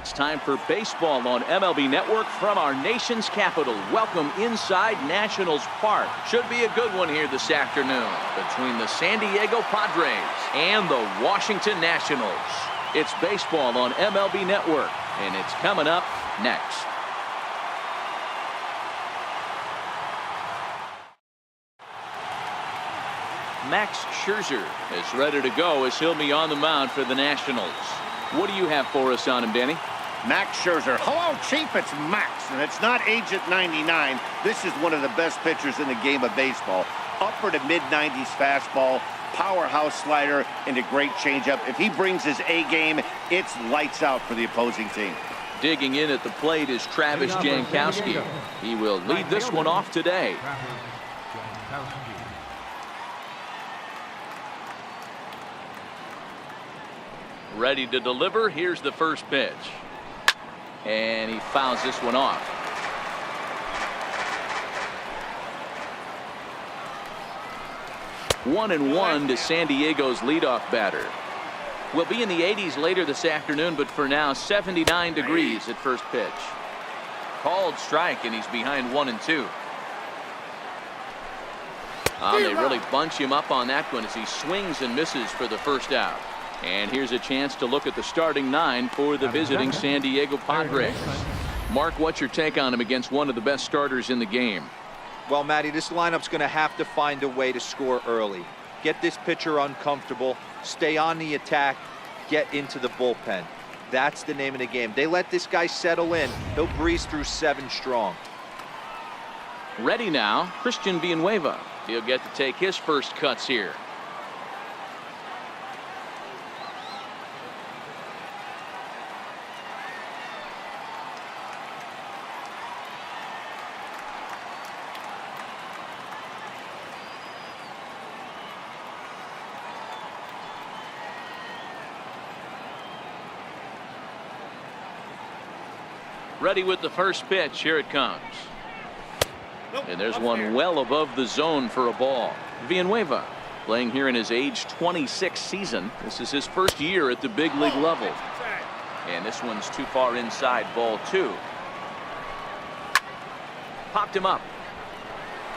It's time for baseball on MLB Network from our nation's capital. Welcome inside Nationals Park. Should be a good one here this afternoon between the San Diego Padres and the Washington Nationals. It's baseball on MLB Network, and it's coming up next. Max Scherzer is ready to go as he'll be on the mound for the Nationals. What do you have for us on him, Danny? Max Scherzer. Hello, Chief. It's Max, and it's not age at 99. This is one of the best pitchers in the game of baseball. Upper to mid-90s fastball, powerhouse slider, and a great changeup. If he brings his A game, it's lights out for the opposing team. Digging in at the plate is Travis Jankowski. He will lead this one off today. Ready to deliver. Here's the first pitch. And he fouls this one off. One and one to San Diego's leadoff batter. We'll be in the 80s later this afternoon, but for now 79 degrees at first pitch. Called strike, and he's behind 1-2. They really bunch him up on that one as he swings and misses for the first out. And here's a chance to look at the starting nine for the visiting San Diego Padres. Mark, what's your take on him against one of the best starters in the game? Well, Matty, this lineup's going to have to find a way to score early. Get this pitcher uncomfortable, stay on the attack, get into the bullpen. That's the name of the game. They let this guy settle in, he'll breeze through 7 strong. Ready now, Christian Villanueva. He'll get to take his first cuts here. Ready with the first pitch. Here it comes. And there's one well above the zone for a ball. Villanueva playing here in his age 26 season. This is his first year at the big league level. And this one's too far inside, ball 2. Popped him up.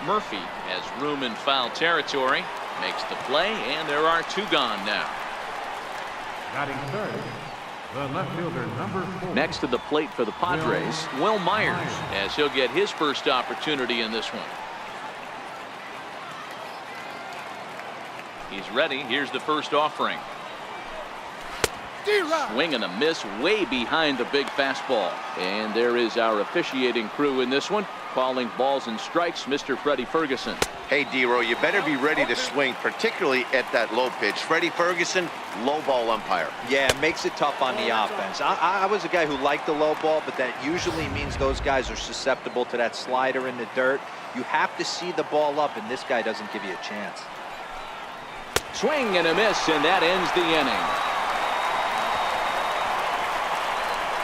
Murphy has room in foul territory. Makes the play, and there are 2 gone now. Batting third, the left fielder, number 4. Next to the plate for the Padres, Will Myers, as he'll get his first opportunity in this one. He's ready. Here's the first offering. Swing and a miss way behind the big fastball. And there is our officiating crew in this one, calling balls and strikes, Mr. Freddie Ferguson. Hey, D-Row, you better be ready to swing, particularly at that low pitch. Freddie Ferguson, low ball umpire. Yeah, it makes it tough on the offense. I was a guy who liked the low ball, but that usually means those guys are susceptible to that slider in the dirt. You have to see the ball up, and this guy doesn't give you a chance. Swing and a miss, and that ends the inning.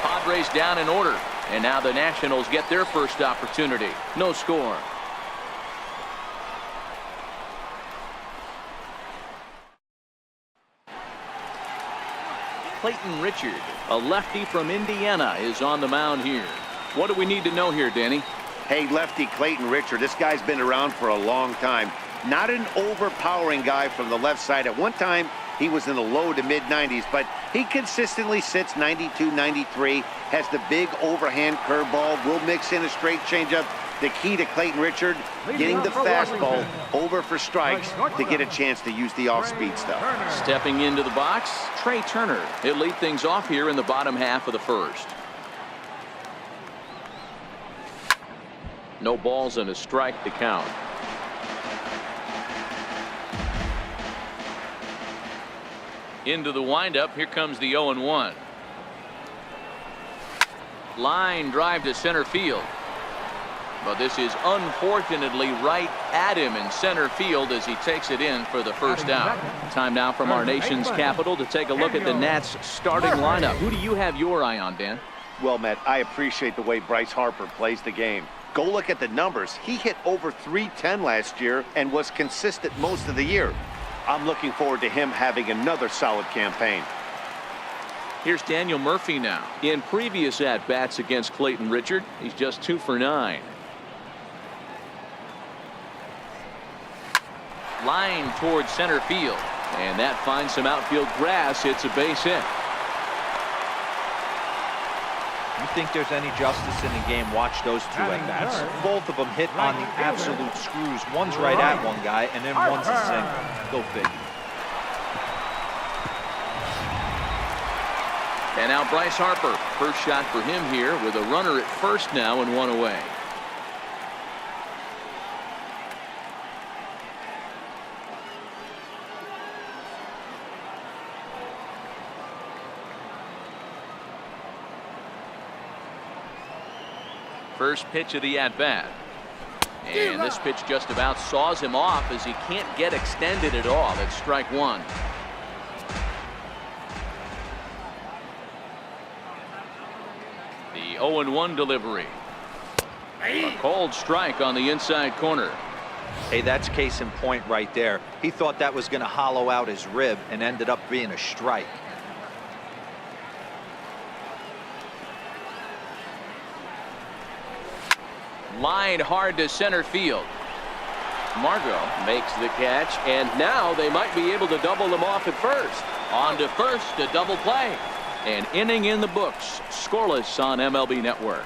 Padres down in order, and now the Nationals get their first opportunity. No score. Clayton Richard, a lefty from Indiana, is on the mound here. What do we need to know here, Danny? Hey, lefty Clayton Richard, this guy's been around for a long time. Not an overpowering guy from the left side. At one time, he was in the low to mid-90s, but he consistently sits 92, 93, has the big overhand curveball, will mix in a straight changeup. The key to Clayton Richard, getting the fastball over for strikes to get a chance to use the off-speed stuff. Stepping into the box, Trey Turner. He'll lead things off here in the bottom half of the first. No balls and a strike to count. Into the windup. Here comes the 0-1. Line drive to center field. But this is unfortunately right at him in center field as he takes it in for the first out. Time now from our nation's capital to take a look at the Nats starting lineup. Who do you have your eye on, Dan? Well, Matt, I appreciate the way Bryce Harper plays the game. Go look at the numbers. He hit over .310 last year and was consistent most of the year. I'm looking forward to him having another solid campaign. Here's Daniel Murphy now. In previous at-bats against Clayton Richard, he's just 2 for 9. Line towards center field. And that finds some outfield grass. It's a base hit. You think there's any justice in the game? Watch those two at-bats. Both of them hit on the absolute screws. One's right at one guy, and then one's a single. Go figure. And now Bryce Harper. First shot for him here with a runner at first now and 1 away. First pitch of the at-bat. And this pitch just about saws him off as he can't get extended at all. That's strike 1. The 0-1 delivery. A cold strike on the inside corner. Hey, that's case in point right there. He thought that was going to hollow out his rib and ended up being a strike. Line hard to center field. Margo makes the catch, and now they might be able to double them off at first. On to first, a double play. An inning in the books, scoreless on MLB Network.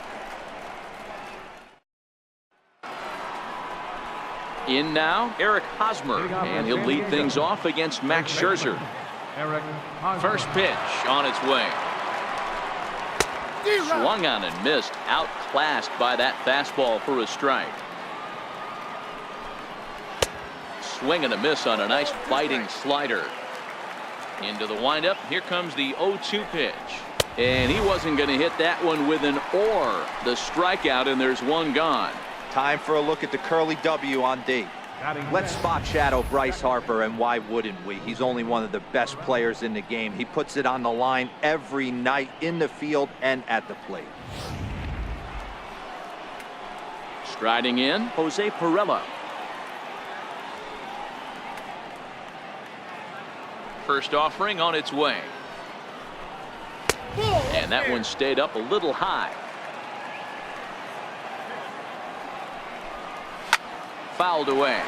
In now, Eric Hosmer, and he'll lead things off against Max Scherzer. First pitch on its way. Swung on and missed, outclassed by that fastball for a strike. Swing and a miss on a nice biting slider. Into the windup, here comes the 0-2 pitch. And he wasn't going to hit that one with an or. The strikeout, and there's one gone. Time for a look at the curly W on D. Let's spot shadow Bryce Harper, and why wouldn't we? He's only one of the best players in the game. He puts it on the line every night in the field and at the plate. Striding in, Jose Pirela. First offering on its way. And that one stayed up a little high. Fouled away.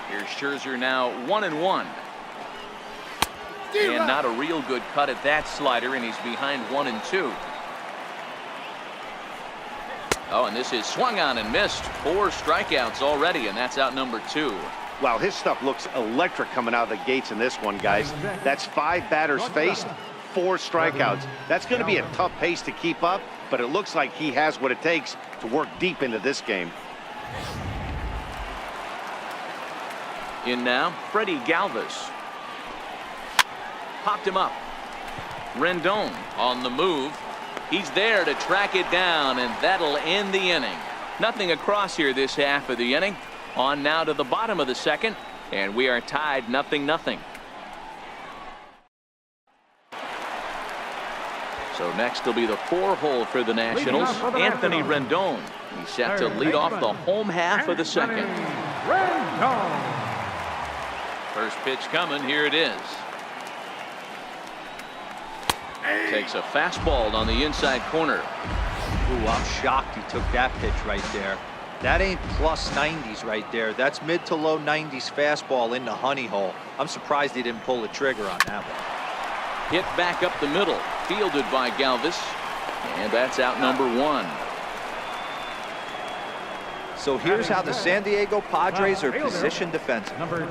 Here's Scherzer now 1-1. And not a real good cut at that slider, and he's behind 1-2. Oh, and this is swung on and missed. 4 strikeouts already, and that's out number 2. Wow, his stuff looks electric coming out of the gates in this one, guys. That's 5 batters faced, 4 strikeouts. That's going to be a tough pace to keep up, but it looks like he has what it takes to work deep into this game. In now, Freddy Galvis. Popped him up. Rendon on the move. He's there to track it down, and that'll end the inning. Nothing across here this half of the inning. On now to the bottom of the second, and we are tied 0-0. So next will be the 4-hole for the Nationals. Anthony Rendon. He's set to lead off the home half of the second. First pitch coming. Here it is. Takes a fastball on the inside corner. Ooh, I'm shocked he took that pitch right there. That ain't plus 90s right there. That's mid to low 90s fastball in the honey hole. I'm surprised he didn't pull the trigger on that one. Hit back up the middle, fielded by Galvis, and that's out number 1. So here's how the San Diego Padres are positioned defensively.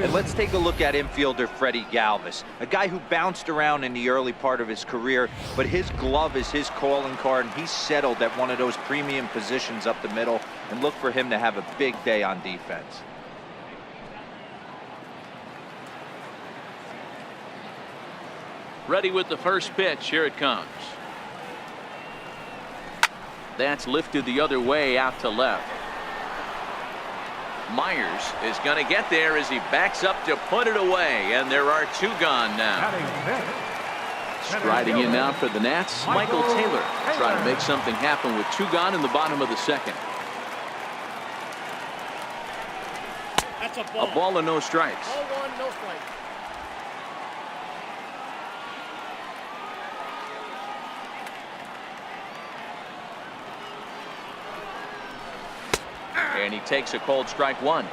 And let's take a look at infielder Freddy Galvis, a guy who bounced around in the early part of his career, but his glove is his calling card, and he's settled at one of those premium positions up the middle, and look for him to have a big day on defense. Ready with the first pitch. Here it comes. That's lifted the other way out to left. Myers is going to get there as he backs up to put it away, and there are 2 gone now. Striding in now for the Nats, Michael Taylor trying to make something happen with 2 gone in the bottom of the second. That's A ball and no strikes. Ball 1, no strikes. And he takes a cold strike one.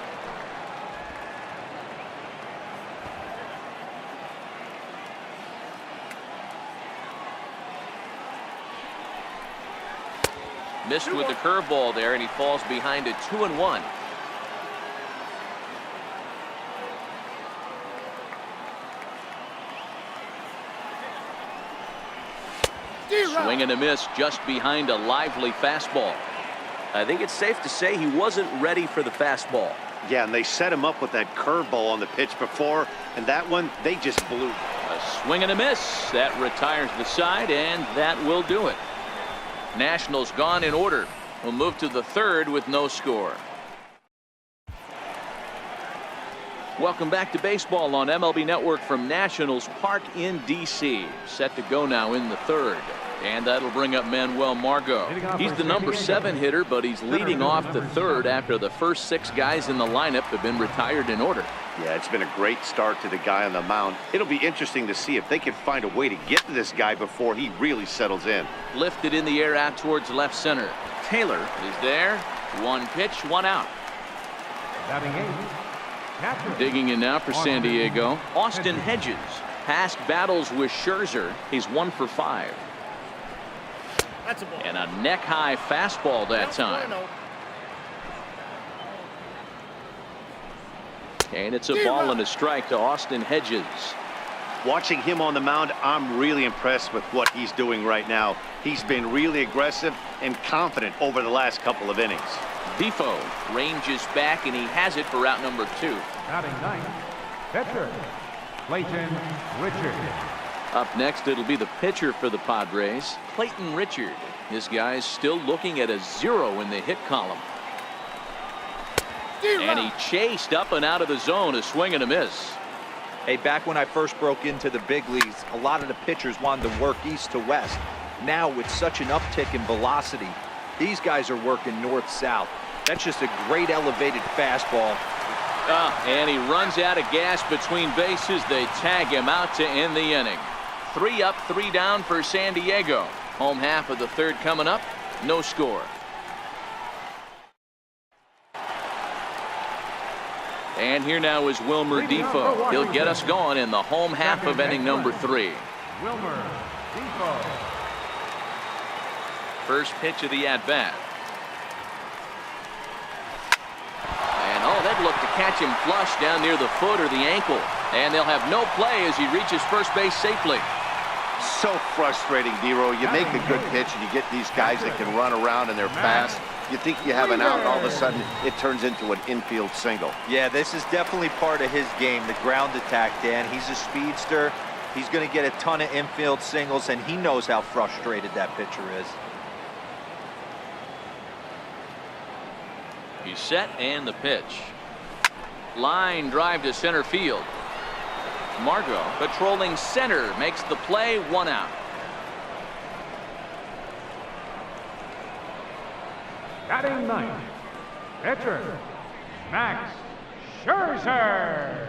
Missed with the curveball there, and he falls behind it 2-1. Swing and a miss just behind a lively fastball. I think it's safe to say he wasn't ready for the fastball. Yeah, and they set him up with that curveball on the pitch before, and that one, they just blew. A swing and a miss. That retires the side, and that will do it. Nationals gone in order. We'll move to the third with no score. Welcome back to baseball on MLB Network from Nationals Park in D.C. Set to go now in the third. And that'll bring up Manuel Margo. He's the number 7 hitter, but he's leading off the third after the first 6 guys in the lineup have been retired in order. Yeah, it's been a great start to the guy on the mound. It'll be interesting to see if they can find a way to get to this guy before he really settles in. Lifted in the air out towards left center. Taylor is there. 1 pitch, 1 out. Batting 8. Catcher. Digging in now for San Diego, Austin Hedges. Past battles with Scherzer. He's 1 for 5. That's a ball. And a neck-high fastball that time. And it's a ball and a strike to Austin Hedges. Watching him on the mound, I'm really impressed with what he's doing right now. He's been really aggressive and confident over the last couple of innings. Defoe ranges back, and he has it for out number 2. Batting 9. Pitcher. Clayton Richard. Up next, it'll be the pitcher for the Padres, Clayton Richard. This guy's still looking at a 0 in the hit column. And he chased up and out of the zone, a swing and a miss. Hey, back when I first broke into the big leagues, a lot of the pitchers wanted to work east to west. Now, with such an uptick in velocity, these guys are working north-south. That's just a great elevated fastball. And he runs out of gas between bases. They tag him out to end the inning. 3 up, 3 down for San Diego. Home half of the third coming up. No score. And here now is Wilmer Defoe. He'll get us going in the home half of inning number 3. Wilmer Defoe. First pitch of the at-bat. And oh, they'd look to catch him flush down near the foot or the ankle. And they'll have no play as he reaches first base safely. So frustrating, Dero. You make a good pitch and you get these guys that can run around and they're fast. You think you have an out, and all of a sudden it turns into an infield single. Yeah, this is definitely part of his game, the ground attack, Dan. He's a speedster. He's going to get a ton of infield singles, and he knows how frustrated that pitcher is. He's set, and the pitch. Line drive to center field. Margo patrolling center makes the play, 1 out. Batting 9. Pitcher. Max Scherzer.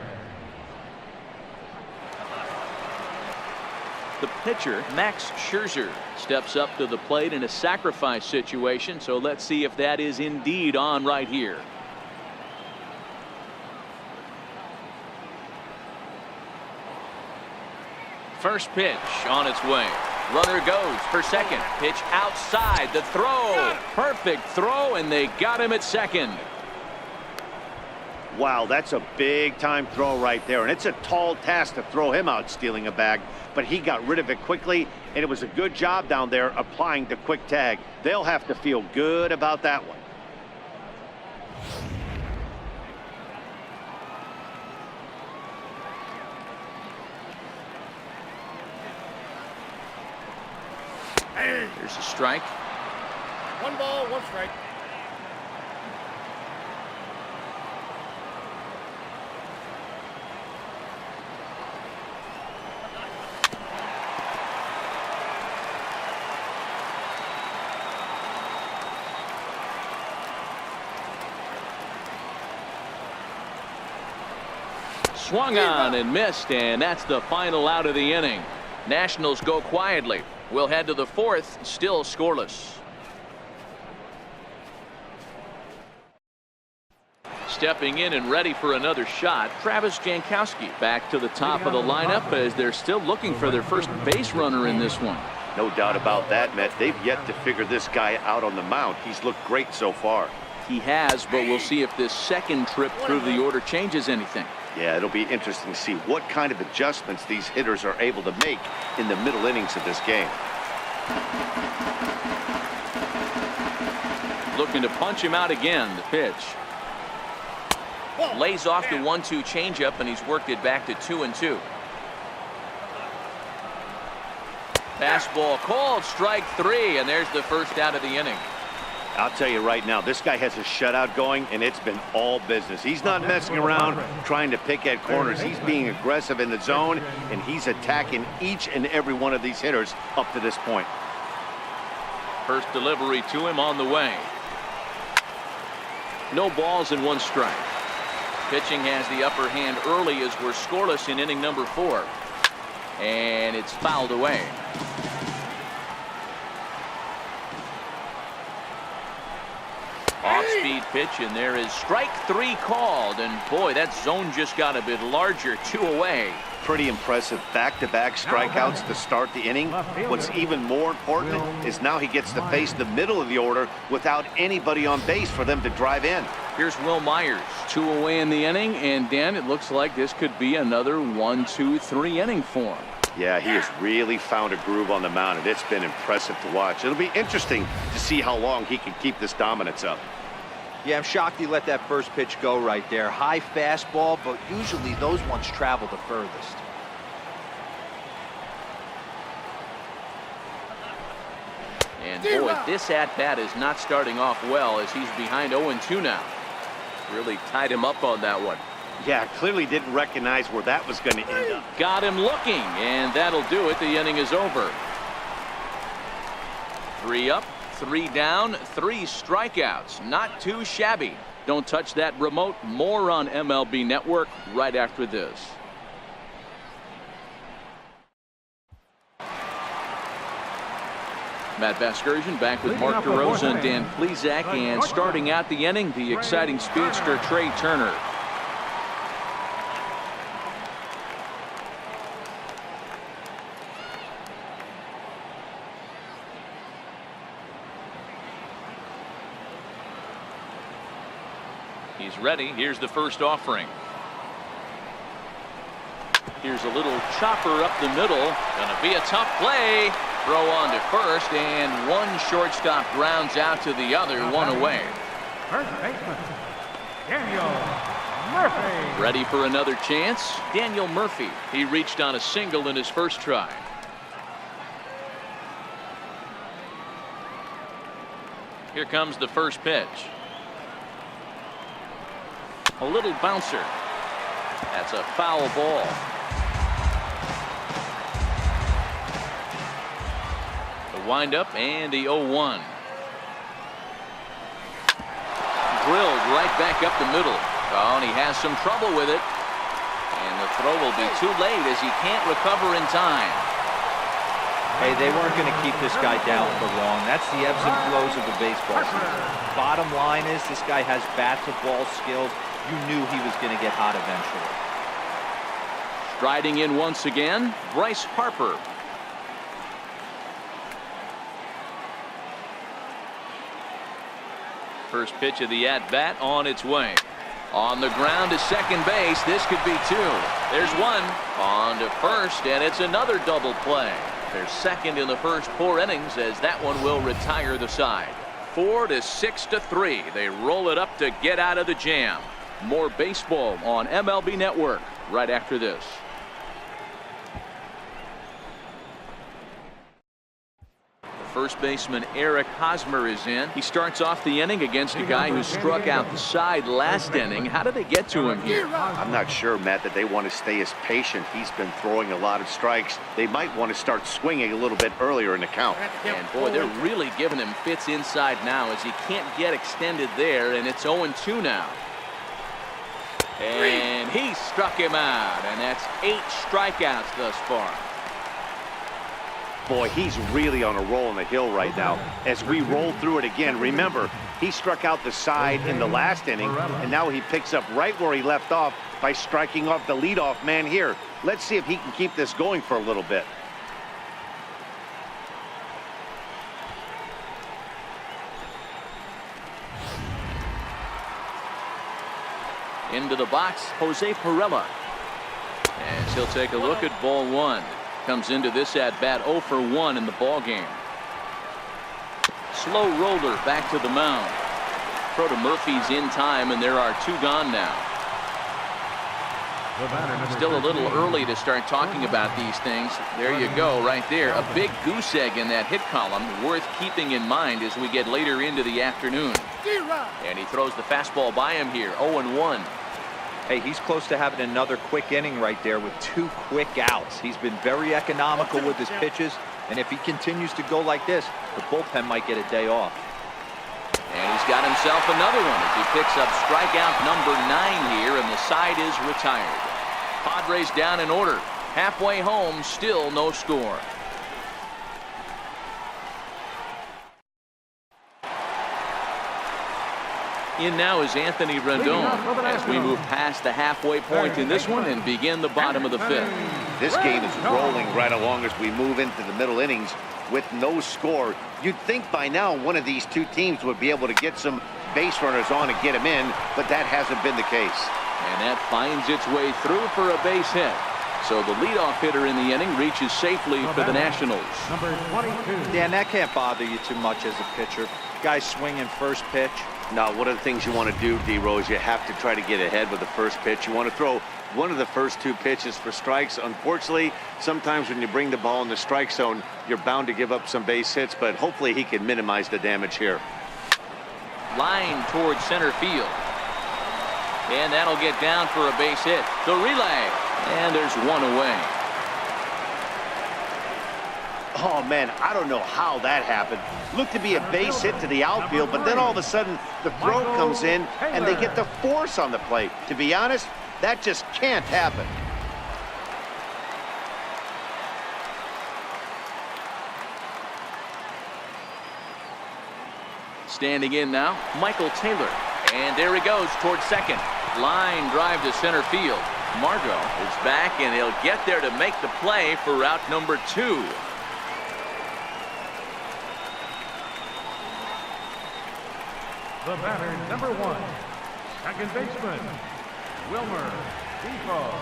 The pitcher, Max Scherzer, steps up to the plate in a sacrifice situation, so let's see if that is indeed on right here. First pitch on its way. Runner goes for second. Pitch outside. The throw. Perfect throw, and they got him at second. Wow, that's a big-time throw right there, and it's a tall task to throw him out stealing a bag, but he got rid of it quickly, and it was a good job down there applying the quick tag. They'll have to feel good about that one. Here's a strike. 1 ball, 1 strike. Swung on and missed, and that's the final out of the inning. Nationals go quietly. We'll head to the fourth, still scoreless. stepping in and ready for another shot, Travis Jankowski. Back to the top of the lineup as they're still looking for their first base runner in this one. No doubt about that, Matt. They've yet to figure this guy out on the mound. He's looked great so far. He has, but we'll see if this second trip through the order changes anything. Yeah, it'll be interesting to see what kind of adjustments these hitters are able to make in the middle innings of this game. Looking to punch him out again. The pitch. Lays off the 1-2 changeup, and he's worked it back to 2-2. Fastball called, strike 3, and there's the first out of the inning. I'll tell you right now, this guy has a shutout going, and it's been all business. He's not messing around trying to pick at corners. He's being aggressive in the zone, and he's attacking each and every one of these hitters up to this point. First delivery to him on the way. No balls and 1 strike. Pitching has the upper hand early as we're scoreless in inning number 4. And it's fouled away. Off-speed pitch, and there is strike 3 called. And boy, that zone just got a bit larger. 2 away. Pretty impressive back-to-back strikeouts to start the inning. What's even more important is now he gets to face the middle of the order without anybody on base for them to drive in. Here's Will Myers. 2 away in the inning, and Dan, it looks like this could be another 1-2-3 inning for him. Yeah, he has really found a groove on the mound, and it's been impressive to watch. It'll be interesting to see how long he can keep this dominance up. Yeah, I'm shocked he let that first pitch go right there. High fastball, but usually those ones travel the furthest. And boy, this at-bat is not starting off well as he's behind 0-2 now. Really tied him up on that one. Yeah, clearly didn't recognize where that was going to end up. Got him looking, and that'll do it. The inning is over. 3 up, 3 down, 3 strikeouts. Not too shabby. Don't touch that remote. More on MLB Network right after this. Matt Vasgersian back with Mark DeRosa and Dan Plesac, and starting out the inning, the exciting speedster Trey Turner. He's ready. Here's the first offering. Here's a little chopper up the middle. Gonna be a tough play. Throw on to first, and 1 shortstop grounds out to the other, 1 away. First baseman, Daniel Murphy. Ready for another chance? Daniel Murphy. He reached on a single in his first try. Here comes the first pitch. A little bouncer. That's a foul ball. The windup and the 0-1. Drilled right back up the middle. Oh, and he has some trouble with it. And the throw will be too late as he can't recover in time. Hey, they weren't going to keep this guy down for long. That's the ebbs and flows of the baseball season. Bottom line is this guy has bat-to-ball skills. You knew he was going to get hot eventually. Striding in once again, Bryce Harper. First pitch of the at-bat on its way. On the ground to second base. This could be 2. There's 1. On to first, and it's another double play. They're second in the first 4 innings as that one will retire the side. 4 to 6 to 3. They roll it up to get out of the jam. More baseball on MLB Network right after this. First baseman Eric Hosmer is in. He starts off the inning against a guy who struck out the side last inning. How did they get to him here? I'm not sure, Matt, that they want to stay as patient. He's been throwing a lot of strikes. They might want to start swinging a little bit earlier in the count. And boy, they're really giving him fits inside now as he can't get extended there, and it's 0-2 now. And he struck him out, and that's 8 strikeouts thus far. Boy, he's really on a roll on the hill right now. As we roll through it again, remember, he struck out the side in the last inning, and now he picks up right where he left off by striking off the leadoff man here. Let's see if he can keep this going for a little bit. Into the box, Jose Pirela. As he'll take a look at ball one. Comes into this at bat 0 for 1 in the ball game. Slow roller back to the mound. Throw to Murphy's in time, and there are 2 gone now. Still a little early to start talking about these things. There you go, right there. A big goose egg in that hit column, worth keeping in mind as we get later into the afternoon. And he throws the fastball by him here, 0-1. Hey, he's close to having another quick inning right there with 2 quick outs. He's been very economical with his pitches, and if he continues to go like this, the bullpen might get a day off. And he's got himself another one as he picks up strikeout number 9 here, and the side is retired. Padres down in order. Halfway home, still no score. In now is Anthony Rendon as we move past the halfway point in this one and begin the bottom of the 5th. This game is rolling right along as we move into the middle innings with no score. You'd think by now one of these 2 teams would be able to get some base runners on and get them in, but that hasn't been the case. And that finds its way through for a base hit. So the leadoff hitter in the inning reaches safely for the Nationals. Number 22. Dan, that can't bother you too much as a pitcher. Guys swinging first pitch. Now, one of the things you want to do, D-Rose, you have to try to get ahead with the first pitch. You want to throw one of the first 2 pitches for strikes. Unfortunately, sometimes when you bring the ball in the strike zone, you're bound to give up some base hits, but hopefully he can minimize the damage here. Line towards center field. And that'll get down for a base hit. The relay. And there's 1 away. Oh, man, I don't know how that happened. Looked to be a base hit to the outfield, but then all of a sudden the throw comes in and they get the force on the plate. To be honest, that just can't happen. Standing in now, Michael Taylor. And there he goes towards second. Line drive to center field. Margo is back, and he'll get there to make the play for route number 2. The batter, number 1, second baseman, Wilmer Defoe.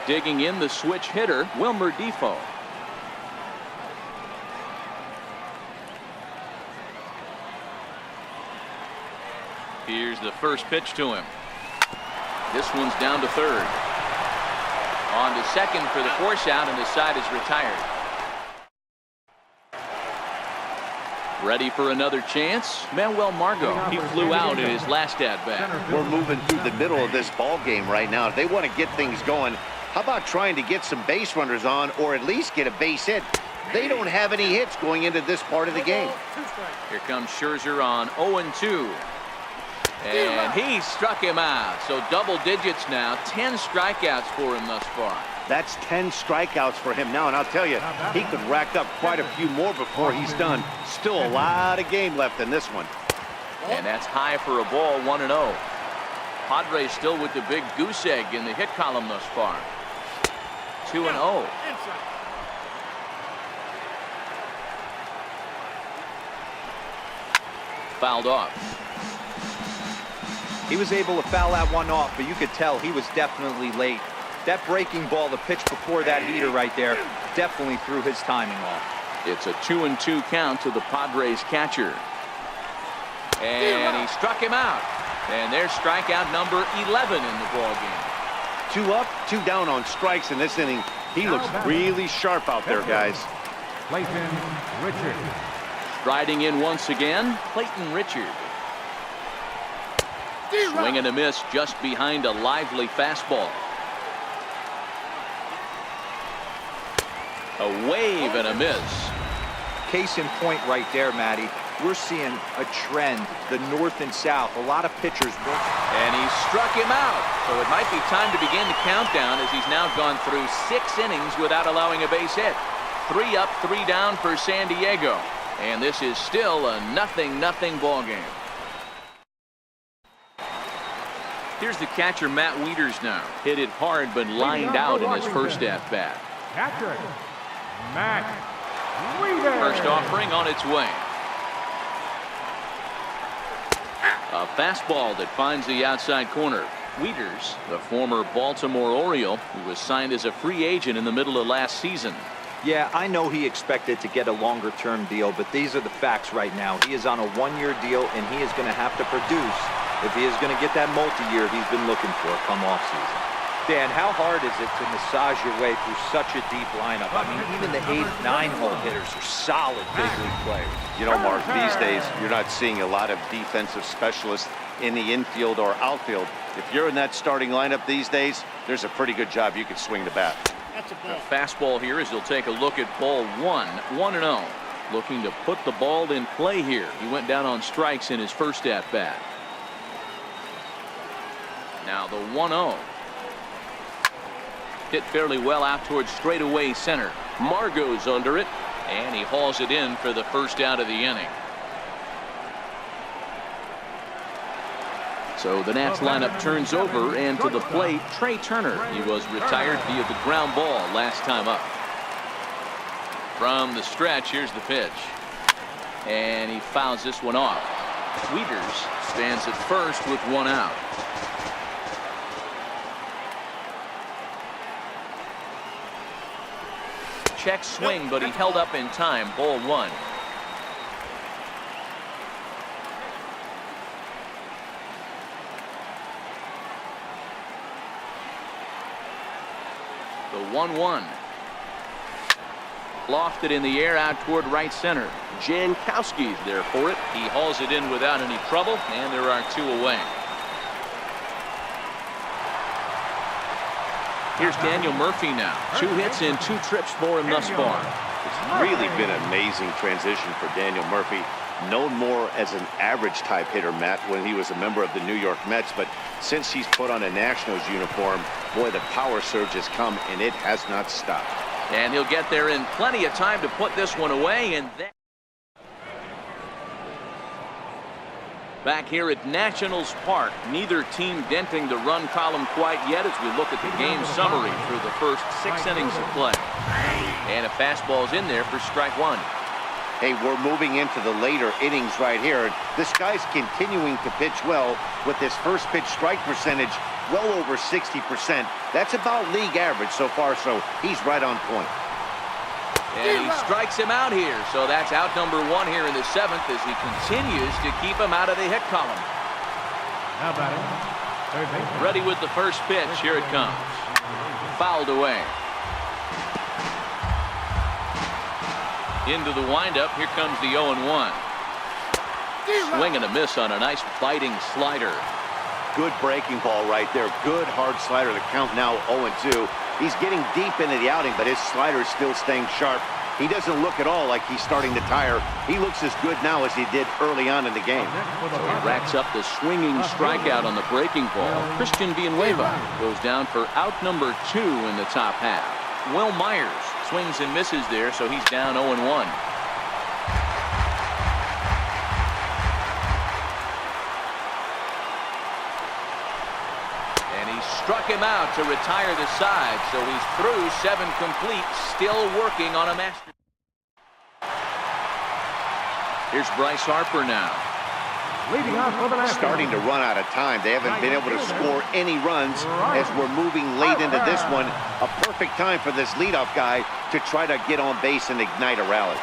Digging in the switch hitter, Wilmer Defoe. Here's the first pitch to him. This one's down to third. On to second for the force out, and the side is retired. Ready for another chance? Manuel Margo. He flew out in his last at-bat. We're moving through the middle of this ball game right now. If they want to get things going, how about trying to get some base runners on or at least get a base hit? They don't have any hits going into this part of the game. Here comes Scherzer on 0-2. And he struck him out. So double digits now. 10 strikeouts for him thus far. That's 10 strikeouts for him now, and I'll tell you, he could rack up quite a few more before he's done. Still a lot of game left in this one. And that's high for a ball, 1-0. Padres still with the big goose egg in the hit column thus far. 2-0. Fouled off. He was able to foul that one off, but you could tell he was definitely late. That breaking ball, the pitch before that heater right there, definitely threw his timing off. It's a 2-2 count to the Padres catcher. And he struck him out. And there's strikeout number 11 in the ball game. 2 up, 2 down on strikes in this inning. He looks really sharp out there, guys. Clayton Richard. Striding in once again, Clayton Richard. Swing and a miss just behind a lively fastball. A wave and a miss. Case in point right there, Matty. we're seeing a trend, the north and south. A lot of pitchers. And he struck him out. So it might be time to begin the countdown as he's now gone through 6 innings without allowing a base hit. 3 up, 3 down for San Diego. And this is still a 0-0 ball game. Here's the catcher, Matt Wieters now. Hit it hard, but lined out in his first at-bat. Catcher, Matt Wieters. First offering on its way. A fastball that finds the outside corner. Wieters, the former Baltimore Oriole, who was signed as a free agent in the middle of last season. Yeah, I know he expected to get a longer-term deal, but these are the facts right now. He is on a 1-year deal, and he is going to have to produce if he is going to get that multi-year he's been looking for come off-season. Dan, how hard is it to massage your way through such a deep lineup? I mean, even the 8, 9-hole hitters are solid big league players. You know, Mark, these days you're not seeing a lot of defensive specialists in the infield or outfield. If you're in that starting lineup these days, there's a pretty good job you can swing the bat. That's a ball. Fastball here as he'll take a look at ball 1, 1-0. Looking to put the ball in play here. He went down on strikes in his first at-bat. Now the 1-0. Hit fairly well out towards straightaway center. Margo's under it, and he hauls it in for the first out of the inning. So the Nats lineup turns over, and to the plate, Trey Turner. He was retired via the ground ball last time up. From the stretch, here's the pitch. And he fouls this one off. Wieters stands at first with 1 out. Check swing, but he held up in time. Ball 1. The 1-1. Lofted in the air out toward right center. Jankowski's there for it. He hauls it in without any trouble, and there are 2 away. Here's Daniel Murphy now. 2 hits and 2 trips for him thus far. It's really been an amazing transition for Daniel Murphy. Known more as an average type hitter, Matt, when he was a member of the New York Mets, but since he's put on a Nationals uniform, boy, the power surge has come, and it has not stopped. And he'll get there in plenty of time to put this one away, and then back here at Nationals Park, neither team denting the run column quite yet as we look at the game summary through the first 6 innings of play. And a fastball's in there for strike 1. Hey, we're moving into the later innings right here. This guy's continuing to pitch well with his first pitch strike percentage well over 60%. That's about league average so far, so he's right on point. And he strikes him out here, so that's out number 1 here in the 7th as he continues to keep him out of the hit column. Now batting, third baseman. Ready with the first pitch. Here it comes. Fouled away. Into the windup. Here comes the 0-1. Swing and a miss on a nice biting slider. Good breaking ball right there. Good hard slider. The count now 0-2. He's getting deep into the outing, but his slider is still staying sharp. He doesn't look at all like he's starting to tire. He looks as good now as he did early on in the game. So he racks up the swinging strikeout on the breaking ball. Christian Villanueva goes down for out number 2 in the top half. Will Myers swings and misses there, so he's down 0-1. Struck him out to retire the side, so he's through 7 complete, still working on a master. Here's Bryce Harper now. Leading off for the Nationals. Starting to run out of time. They haven't been able to score any runs as we're moving late into this one. A perfect time for this leadoff guy to try to get on base and ignite a rally.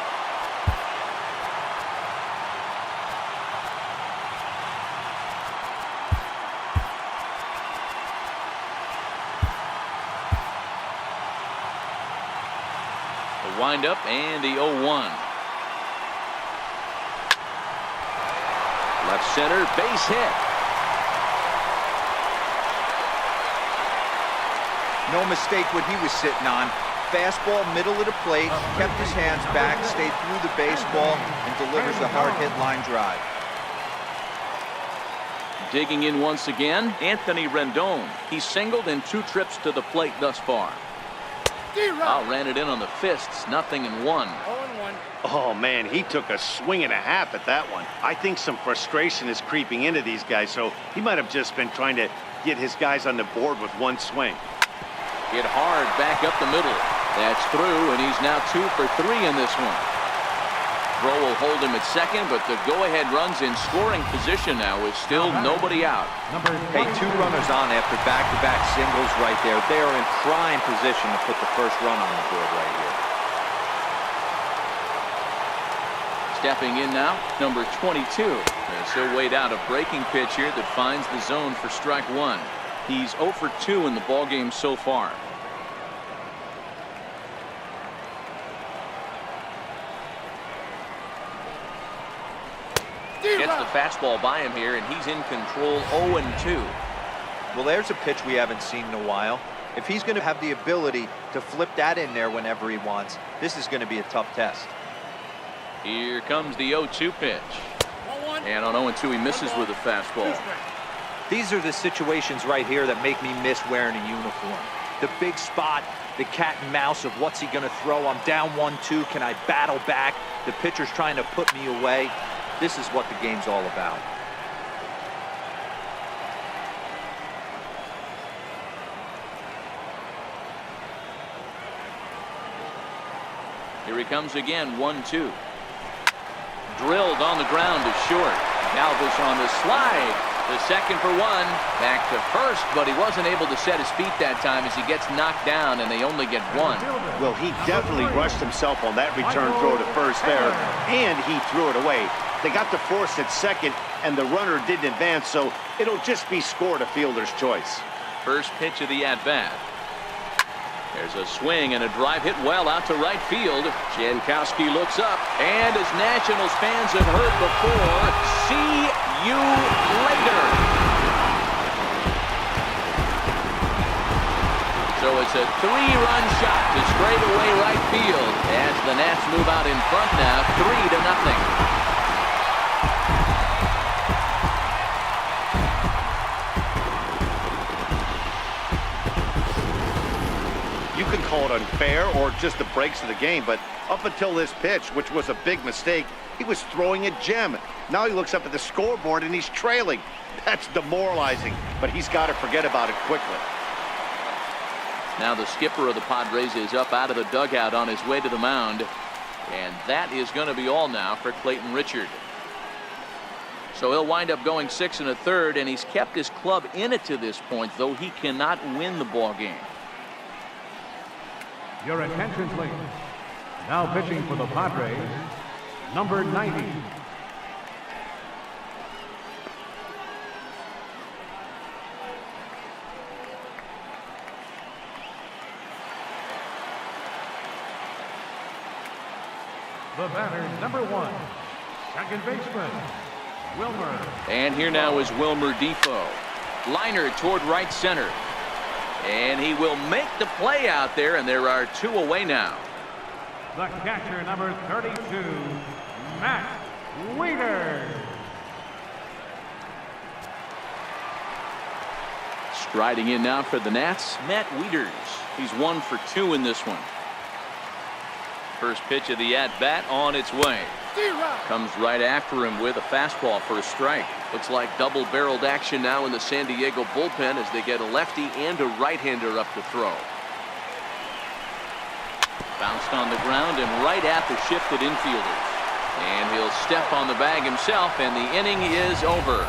Windup and the 0-1. Left center, base hit. No mistake what he was sitting on. fastball, middle of the plate, kept his hands back, stayed through the baseball, and delivers a hard-hit line drive. Digging in once again, Anthony Rendon. He's singled in 2 trips to the plate thus far. Ran it in on the fists, 0-1. 0-1. Oh, man, he took a swing and a half at that one. I think some frustration is creeping into these guys, so he might have just been trying to get his guys on the board with one swing. Hit hard back up the middle. That's through, and he's now 2 for 3 in this one. Throw will hold him at second, but the go-ahead runs in scoring position now with still nobody out. Hey, 2 runners on after back-to-back singles right there. They are in prime position to put the first run on the board right here. Stepping in now, number 22. As he'll wait out a breaking pitch here that finds the zone for strike 1. He's 0 for 2 in the ballgame so far. Gets the fastball by him here, and he's in control 0-2. Well, there's a pitch we haven't seen in a while. If he's going to have the ability to flip that in there whenever he wants, this is going to be a tough test. Here comes the 0-2 pitch. And on 0-2, he misses with a fastball. These are the situations right here that make me miss wearing a uniform. The big spot, the cat and mouse of what's he going to throw. I'm down 1-2. Can I battle back? The pitcher's trying to put me away. This is what the game's all about. Here he comes again, 1-2. Drilled on the ground to short. Galvis on the slide. The second for 1. Back to first, but he wasn't able to set his feet that time as he gets knocked down, and they only get 1. Well, he definitely rushed himself on that return throw to first there, and he threw it away. They got the force at second, and the runner didn't advance, so it'll just be scored a fielder's choice. First pitch of the at-bat. There's a swing and a drive hit well out to right field. Jankowski looks up, and as Nationals fans have heard before, see you later. So it's a 3-run shot to straightaway right field as the Nats move out in front now, 3-0. You can call it unfair or just the breaks of the game, but up until this pitch, which was a big mistake, he was throwing a gem. Now he looks up at the scoreboard and he's trailing. That's demoralizing, but he's got to forget about it quickly. Now the skipper of the Padres is up out of the dugout on his way to the mound, and that is going to be all now for Clayton Richard. So he'll wind up going 6 1/3, and he's kept his club in it to this point, though he cannot win the ball game. Your attention, please. Now pitching for the Padres, number 90. The batter, number 1, second baseman, Wilmer. And here now is Wilmer Defoe. Liner toward right center. And he will make the play out there, and there are 2 away now. The catcher, number 32, Matt Wieters. Striding in now for the Nats, Matt Wieters. He's 1 for 2 in this one. First pitch of the at-bat on its way. Comes right after him with a fastball for a strike. Looks like double-barreled action now in the San Diego bullpen as they get a lefty and a right-hander up to throw. Bounced on the ground and right at the shifted infielders. And he'll step on the bag himself, and the inning is over.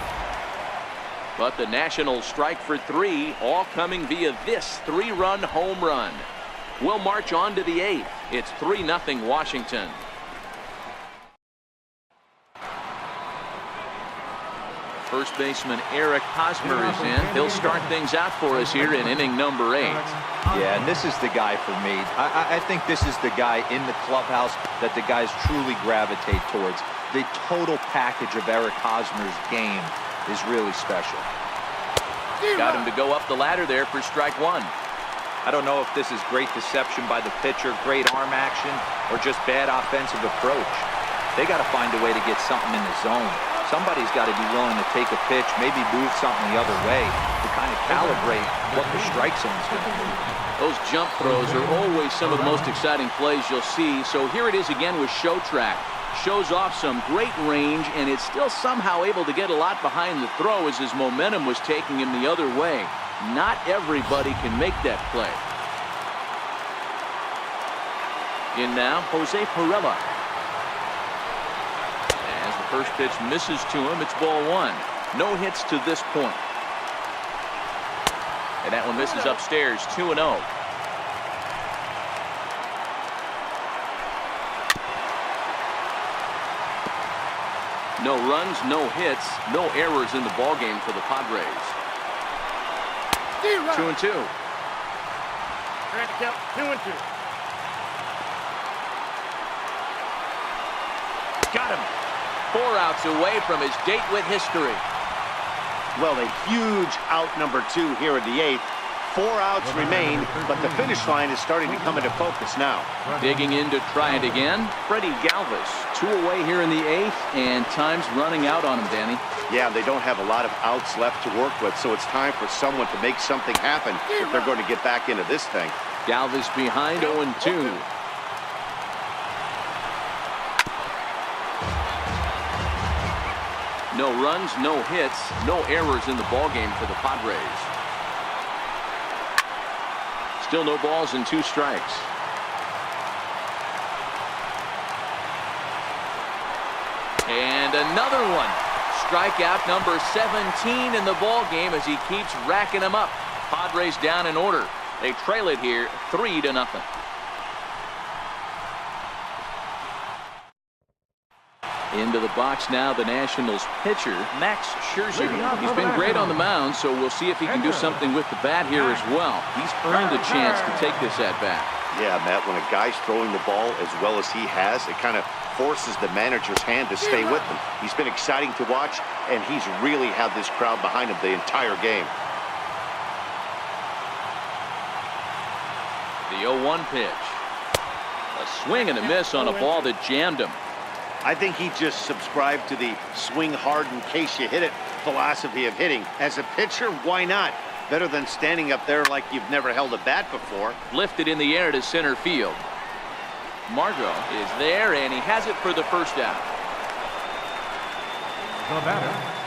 But the Nationals strike for 3, all coming via this 3-run home run. We'll march on to the 8th. It's 3-0 Washington. First baseman Eric Hosmer is in. He'll start things out for us here in inning number 8. Yeah, and this is the guy for me. I think this is the guy in the clubhouse that the guys truly gravitate towards. The total package of Eric Hosmer's game is really special. Got him to go up the ladder there for strike 1. I don't know if this is great deception by the pitcher, great arm action, or just bad offensive approach. They got to find a way to get something in the zone. Somebody's got to be willing to take a pitch, maybe move something the other way to kind of calibrate what the strike zone's going to be. Those jump throws are always some of the most exciting plays you'll see. So here it is again with Show Track. Shows off some great range, and it's still somehow able to get a lot behind the throw as his momentum was taking him the other way. Not everybody can make that play. In now, Jose Pirela. As the first pitch misses to him, it's ball one. No hits to this point. And that one misses upstairs, 2-0. No runs, no hits, no errors in the ballgame for the Padres. 2-2. Count 2-2. Got him. 4 outs away from his date with history. Well, a huge out number 2 here in the 8th. 4 outs remain, but the finish line is starting to come into focus now. Digging in to try it again, Freddy Galvis. 2 away here in the 8th, and time's running out on him, Danny. Yeah, they don't have a lot of outs left to work with, so it's time for someone to make something happen if they're going to get back into this thing. Galvis behind 0-2. No runs, no hits, no errors in the ballgame for the Padres. Still no balls and 2 strikes. And another one. Strikeout number 17 in the ballgame as he keeps racking them up. Padres down in order. They trail it here 3-0. Into the box now, the Nationals pitcher, Max Scherzer. He's been great on the mound, so we'll see if he can do something with the bat here as well. He's earned a chance to take this at-bat. Yeah, Matt, when a guy's throwing the ball as well as he has, it kind of forces the manager's hand to stay with him. He's been exciting to watch, and he's really had this crowd behind him the entire game. The 0-1 pitch. A swing and a miss on a ball that jammed him. I think he just subscribed to the swing hard in case you hit it philosophy of hitting. As a pitcher, why not? Better than standing up there like you've never held a bat before. Lifted in the air to center field. Margo is there, and he has it for the first out.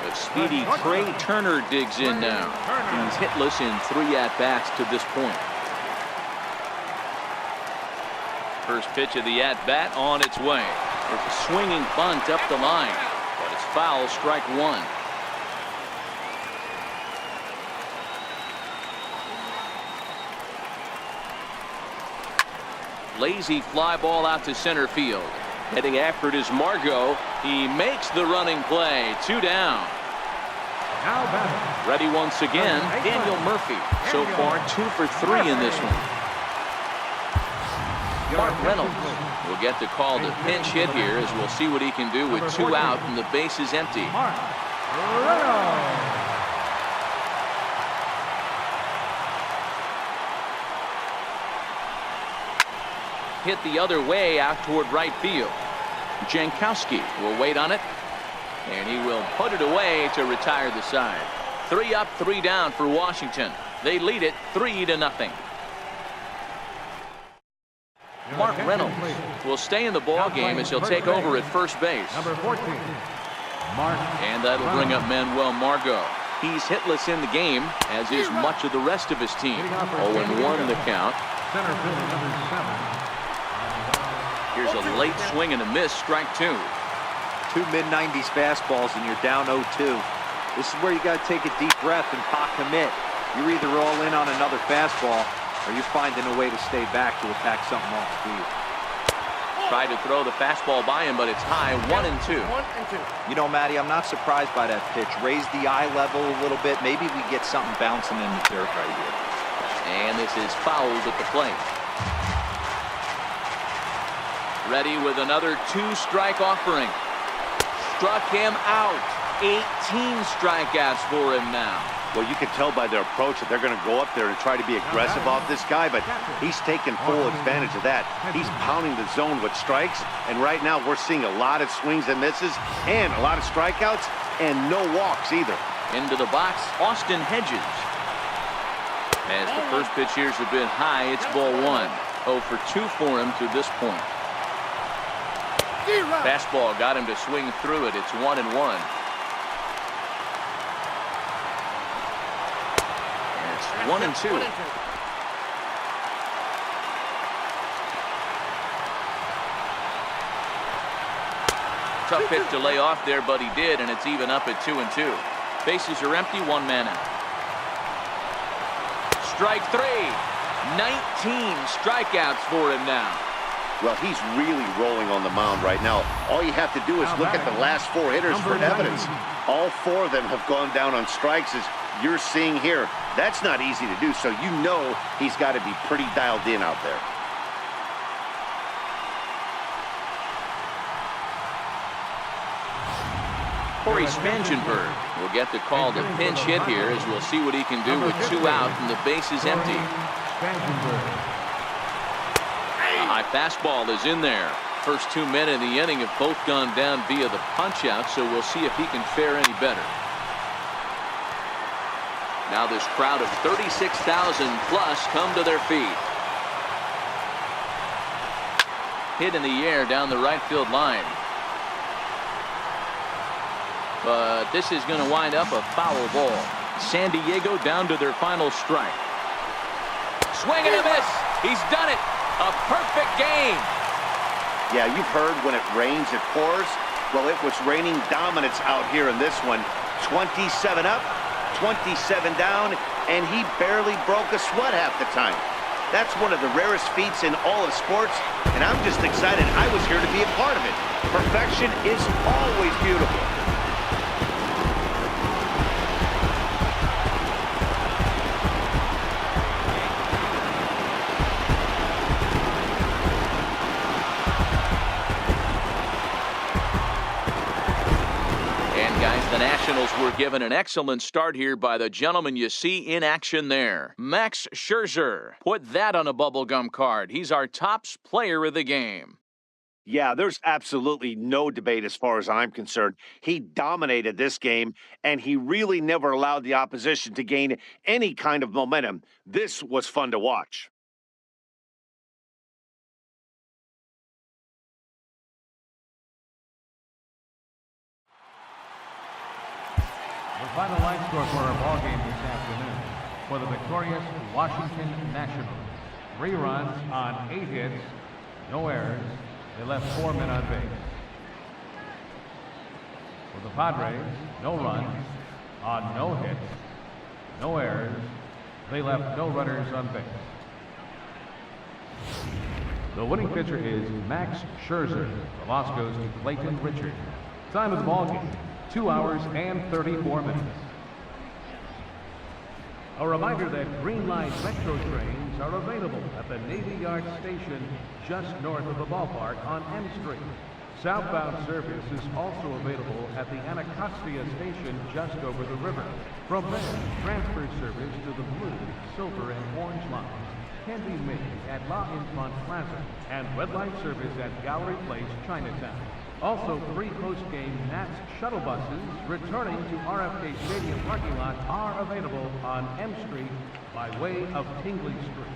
The speedy Trey Turner digs in now. He's hitless in 3 at-bats to this point. First pitch of the at-bat on its way. It's a swinging bunt up the line, but it's foul, strike 1. Lazy fly ball out to center field. Heading after it is Margo. He makes the running play. 2 down. Ready once again, Daniel Murphy. So far 2 for 3 in this one. Mark Reynolds will get the call to pinch hit here as we'll see what he can do with 2 out and the base is empty. Hit the other way out toward right field. Jankowski will wait on it, and he will put it away to retire the side. 3 up, 3 down for Washington. They lead it 3-0. Mark Reynolds will stay in the ball game as he'll take over at first base. Number 14, Mark. And that'll bring up Manuel Margo. He's hitless in the game, as is much of the rest of his team. 0-1 the count. Center field, number 7. Here's a late swing and a miss, strike 2. 2 mid-90s fastballs and you're down 0-2. This is where you got to take a deep breath and pot commit. You're either all in on another fastball or you're finding a way to stay back to attack something off speed. Tried to throw the fastball by him, but it's high, 1-2. 1-2. You know, Matty, I'm not surprised by that pitch. Raise the eye level a little bit. Maybe we get something bouncing in the dirt right here. And this is fouled at the plate. Ready with another 2-strike offering. Struck him out. 18 strikeouts for him now. Well, you can tell by their approach that they're going to go up there and try to be aggressive off this guy, but he's taking full advantage of that. He's pounding the zone with strikes, and right now we're seeing a lot of swings and misses and a lot of strikeouts and no walks either. Into the box, Austin Hedges. As the first pitch here is a bit high, it's ball one. 0 for 2 for him to this point. Fastball got him to swing through it. It's 1-1. It's 1-2. Tough hit to lay off there, but he did, and it's even up at 2-2. Bases are empty, 1 man out. Strike 3. 19 strikeouts for him now. Well, he's really rolling on the mound right now. All you have to do is look at the last 4 hitters for evidence. All 4 of them have gone down on strikes, as you're seeing here. That's not easy to do, so you know he's got to be pretty dialed in out there. Corey Spangenberg will get the call to pinch hit here, as we'll see what he can do with 2 out and the base is empty. A high fastball is in there. First 2 men in the inning have both gone down via the punch-out, so we'll see if he can fare any better. Now this crowd of 36,000 plus come to their feet. Hit in the air down the right field line. But this is going to wind up a foul ball. San Diego down to their final strike. Swing and a miss. He's done it. A perfect game. Yeah, you've heard when it rains, it pours. Well, it was raining dominance out here in this one. 27 up, 27 down, and he barely broke a sweat half the time. That's one of the rarest feats in all of sports, and I'm just excited I was here to be a part of it. Perfection is always beautiful. The Nationals were given an excellent start here by the gentleman you see in action there. Max Scherzer. Put that on a bubblegum card. He's our top player of the game. Yeah, there's absolutely no debate as far as I'm concerned. He dominated this game, and he really never allowed the opposition to gain any kind of momentum. This was fun to watch. The final line score for our ball game this afternoon. For the victorious Washington Nationals, 3 runs on 8 hits, no errors. They left 4 men on base. For the Padres, no runs on no hits, no errors. They left no runners on base. The winning pitcher is Max Scherzer. The loss goes to Clayton Richard. Time of the ball game, 2 hours and 34 minutes. A reminder that Green Line Metro trains are available at the Navy Yard Station just north of the ballpark on M Street. Southbound service is also available at the Anacostia Station just over the river. From there, transfer service to the blue, silver, and orange lines can be made at La Infant Plaza and red light service at Gallery Place, Chinatown. Also, 3 post-game Nats shuttle buses returning to RFK Stadium parking lot are available on M Street by way of Tingley Street.